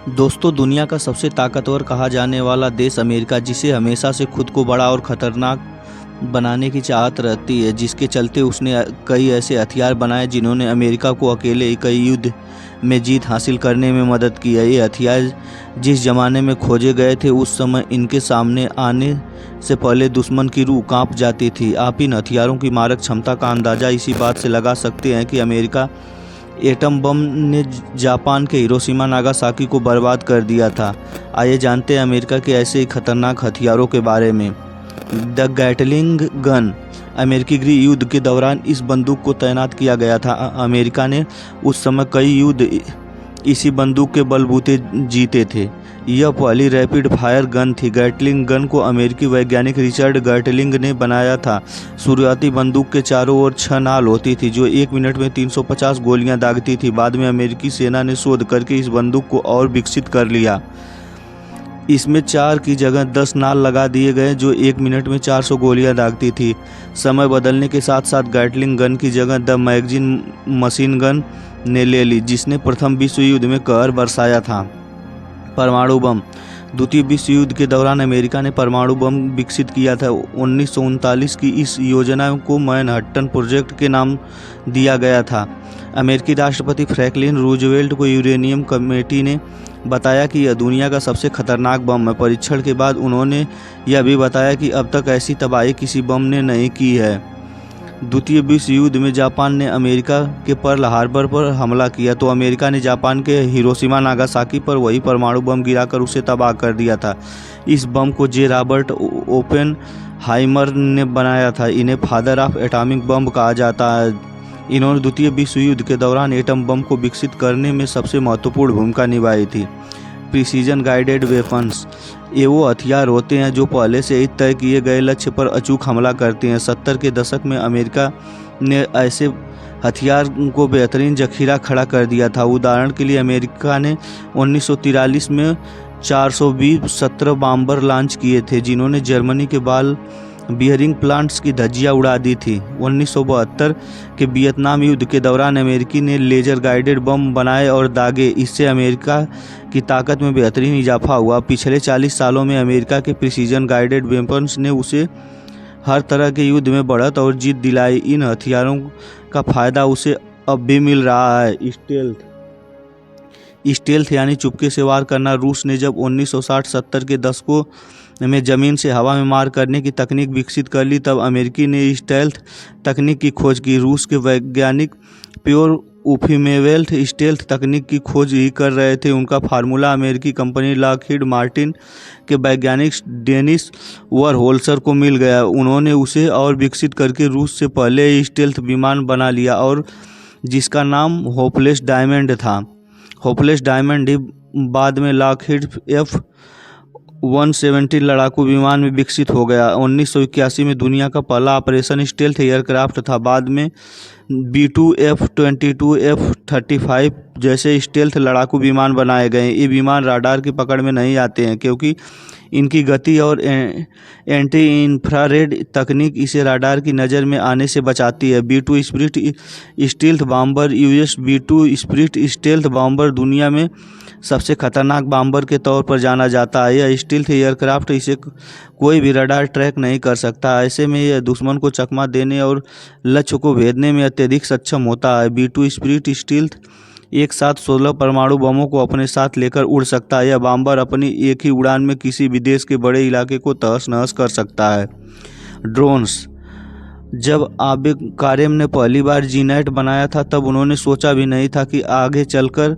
दोस्तों, दुनिया का सबसे ताकतवर कहा जाने वाला देश अमेरिका, जिसे हमेशा से खुद को बड़ा और खतरनाक बनाने की चाहत रहती है, जिसके चलते उसने कई ऐसे हथियार बनाए जिन्होंने अमेरिका को अकेले कई युद्ध में जीत हासिल करने में मदद की है। ये हथियार जिस ज़माने में खोजे गए थे, उस समय इनके सामने आने से पहले दुश्मन की रूह कांप जाती थी। आप इन हथियारों की मारक क्षमता का अंदाज़ा इसी बात से लगा सकते हैं कि अमेरिका एटम बम ने जापान के हिरोशिमा नागासाकी को बर्बाद कर दिया था। आइए जानते हैं अमेरिका के ऐसे ही खतरनाक हथियारों के बारे में। The Gatling gun. अमेरिकी गृह युद्ध के दौरान इस बंदूक को तैनात किया गया था। अमेरिका ने उस समय कई युद्ध इसी बंदूक के बलबूते जीते थे। यह पहली रैपिड फायर गन थी। गैटलिंग गन को अमेरिकी वैज्ञानिक रिचर्ड गैटलिंग ने बनाया था। शुरुआती बंदूक के चारों ओर 6 नाल होती थी जो 1 मिनट में 350 गोलियां दागती थी। बाद में अमेरिकी सेना ने शोध करके इस बंदूक को और विकसित कर लिया। इसमें 4 की जगह 10 नाल लगा दिए गए जो 1 मिनट में 400 गोलियां दागती थी। समय बदलने के साथ साथ गैटलिंग गन की जगह द मैगजीन मशीन गन ने ले ली, जिसने प्रथम विश्व युद्ध में कहर बरसाया था। परमाणु बम। द्वितीय विश्व युद्ध के दौरान अमेरिका ने परमाणु बम विकसित किया था। 1939 की इस योजना को मैनहट्टन प्रोजेक्ट के नाम दिया गया था। अमेरिकी राष्ट्रपति फ्रैंकलिन रूजवेल्ट को यूरेनियम कमेटी ने बताया कि यह दुनिया का सबसे खतरनाक बम है। परीक्षण के बाद उन्होंने यह भी बताया कि अब तक ऐसी तबाही किसी बम ने नहीं की है। द्वितीय विश्व युद्ध में जापान ने अमेरिका के पर्ल हार्बर पर हमला किया तो अमेरिका ने जापान के हिरोशिमा नागासाकी पर वही परमाणु बम गिराकर उसे तबाह कर दिया था। इस बम को जे रॉबर्ट ओपेनहाइमर ने बनाया था। इन्हें फादर ऑफ एटॉमिक बम कहा जाता है। इन्होंने द्वितीय विश्व युद्ध के दौरान एटम बम को विकसित करने में सबसे महत्वपूर्ण भूमिका निभाई थी। Precision guided weapons. ये वो हथियार होते हैं जो पहले से ही तय किए गए लक्ष्य पर अचूक हमला करते हैं। 70 के दशक में अमेरिका ने ऐसे हथियार को बेहतरीन जखीरा खड़ा कर दिया था। उदाहरण के लिए अमेरिका ने 1943 में 420 17 बॉम्बर लॉन्च किए थे, जिन्होंने जर्मनी के बाल बियरिंग प्लांट्स की धज्जियां उड़ा दी थी। 1972 के वियतनाम युद्ध के दौरान अमेरिकी ने लेजर गाइडेड बम बनाए और दागे। इससे अमेरिका की ताकत में बेहतरीन इजाफा हुआ। पिछले 40 सालों में अमेरिका के प्रिसीजन गाइडेड वेपन्स ने उसे हर तरह के युद्ध में बढ़त और जीत दिलाई। इन हथियारों का फायदा उसे अब भी मिल रहा है। स्टेल्थ यानी चुपके से वार करना। रूस ने जब 1960-70 के दशकों में ज़मीन से हवा में मार करने की तकनीक विकसित कर ली, तब अमेरिकी ने स्टेल्थ तकनीक की खोज की। रूस के वैज्ञानिक प्योर उफिमेवेल्थ स्टेल्थ तकनीक की खोज ही कर रहे थे। उनका फार्मूला अमेरिकी कंपनी लॉकहीड मार्टिन के वैज्ञानिक डेनिस वरहोल्सर को मिल गया। उन्होंने उसे और विकसित करके रूस से पहले स्टेल्थ विमान बना लिया और जिसका नाम होपलेस डायमंड था। होपलेस डायमंड ही बाद में लॉकहीड F-117 लड़ाकू विमान में विकसित हो गया। 1981 में दुनिया का पहला ऑपरेशन स्टेल्थ एयरक्राफ्ट था। बाद में B-2, F-22, F-35 जैसे स्टेल्थ लड़ाकू विमान बनाए गए। ये विमान राडार की पकड़ में नहीं आते हैं क्योंकि इनकी गति और एंटी इंफ्रारेड तकनीक इसे राडार की नज़र में आने से बचाती है। B-2 spirit stealth bomber. US B-2 spirit stealth bomber दुनिया में सबसे खतरनाक बॉम्बर के तौर पर जाना जाता है। यह स्टील्थ एयरक्राफ्ट इसे कोई भी रडार ट्रैक नहीं कर सकता। ऐसे में यह दुश्मन को चकमा देने और लक्ष्य को भेदने में अत्यधिक सक्षम होता है। B-2 स्पिरिट स्टील्थ एक साथ 16 परमाणु बमों को अपने साथ लेकर उड़ सकता है। यह बॉम्बर अपनी एक ही उड़ान में किसी भी देश के बड़े इलाके को तहस नहस कर सकता है। ड्रोन्स। जब आबे कारेम ने पहली बार जीनैट बनाया था, तब उन्होंने सोचा भी नहीं था कि आगे चलकर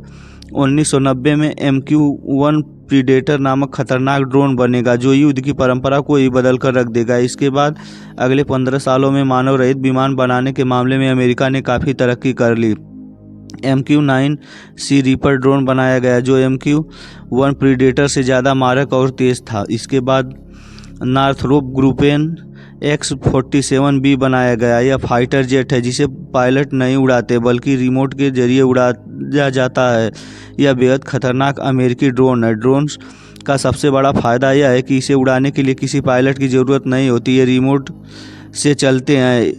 1990 में MQ-1 प्रीडेटर नामक खतरनाक ड्रोन बनेगा जो युद्ध की परंपरा को ही बदल कर रख देगा। इसके बाद अगले 15 सालों में मानव रहित विमान बनाने के मामले में अमेरिका ने काफ़ी तरक्की कर ली। MQ-9 सी रीपर ड्रोन बनाया गया जो MQ-1 प्रीडेटर से ज़्यादा मारक और तेज़ था। इसके बाद नॉर्थरोप ग्रुपेन X-47B बनाया गया। यह फाइटर जेट है जिसे पायलट नहीं उड़ाते बल्कि रिमोट के जरिए उड़ाया जाता है। यह बेहद खतरनाक अमेरिकी ड्रोन है। ड्रोन का सबसे बड़ा फ़ायदा यह है कि इसे उड़ाने के लिए किसी पायलट की ज़रूरत नहीं होती। ये रिमोट से चलते हैं।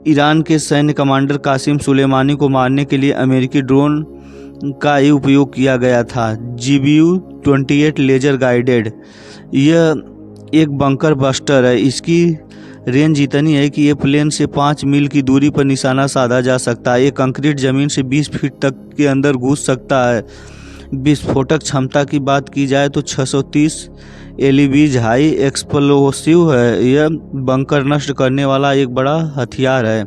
ईरान के सैन्य कमांडर कासिम सुलेमानी को मारने के लिए अमेरिकी ड्रोन का ही उपयोग किया गया था। GBU-28 लेजर गाइडेड, यह एक बंकर बस्टर है। इसकी रेंज इतनी है कि ये प्लेन से 5 मील की दूरी पर निशाना साधा जा सकता है। ये कंक्रीट ज़मीन से 20 फीट तक के अंदर घुस सकता है। विस्फोटक क्षमता की बात की जाए तो 630 LEBs हाई एक्सप्लोसिव है। यह बंकर नष्ट करने वाला एक बड़ा हथियार है।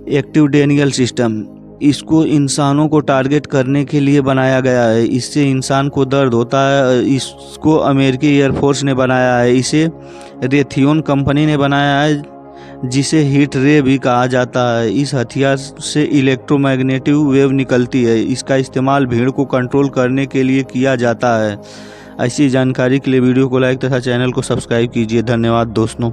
एक्टिव डेनियल सिस्टम, इसको इंसानों को टारगेट करने के लिए बनाया गया है। इससे इंसान को दर्द होता है। इसको अमेरिकी एयरफोर्स ने बनाया है। इसे रेथियोन कंपनी ने बनाया है, जिसे हीट रे भी कहा जाता है। इस हथियार से इलेक्ट्रोमैग्नेटिक वेव निकलती है। इसका इस्तेमाल भीड़ को कंट्रोल करने के लिए किया जाता है। ऐसी जानकारी के लिए वीडियो को लाइक तथा चैनल को सब्सक्राइब कीजिए। धन्यवाद दोस्तों।